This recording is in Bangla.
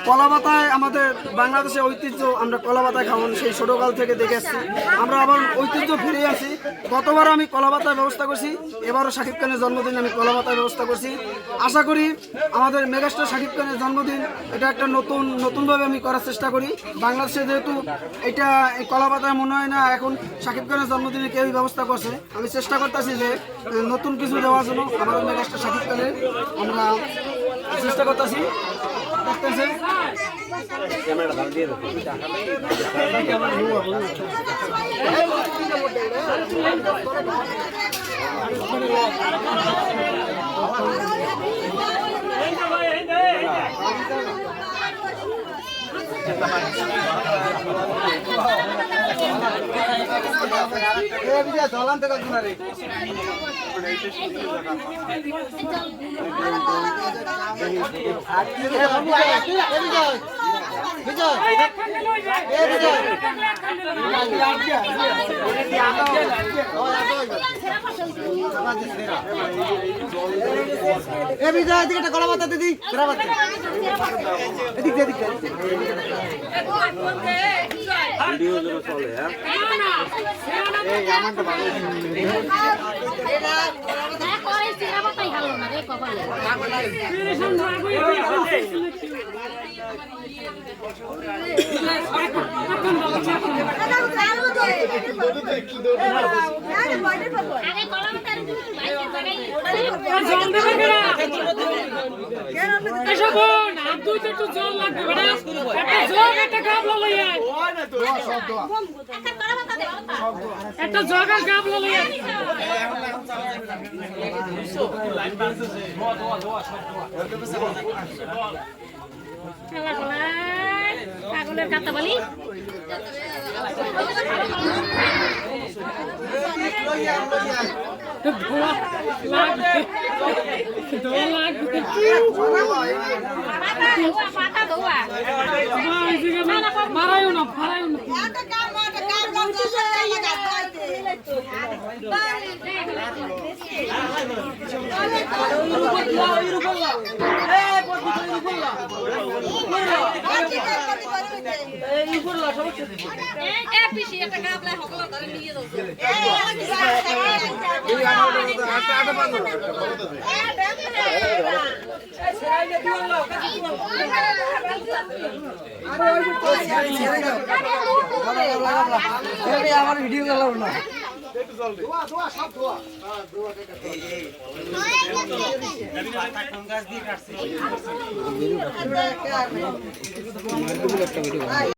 কলা পাতায় আমাদের বাংলাদেশের ঐতিহ্য, আমরা কলা পাতায় খাওয়ান সেই ছোটোকাল থেকে দেখে আসছি। আমরা আবার ঐতিহ্য ফিরে আসি। গতবার আমি কলা পাতার ব্যবস্থা করছি, এবারও শাকিব খানের জন্মদিনে আমি কলা পাতার ব্যবস্থা করছি। আশা করি আমাদের মেগাস্টার শাকিব খানের জন্মদিন এটা একটা নতুনভাবে আমি করার চেষ্টা করি। বাংলাদেশে যেহেতু এটা এই কলা পাতায় মনে হয় না এখন শাকিব খানের জন্মদিনে কেউই ব্যবস্থা করছে, আমি চেষ্টা করতেছি যে নতুন কিছু দেওয়ার জন্য আমাদের মেগাস্টার শাকিব খানের আমরা চেষ্টা করতেছি। কলা পাতা দিদি একটা জগার গাবলা লইয়া পাগলের কাতা বলি মারায়ও না ফারায়ও না আমার ভিডিও গেলাম না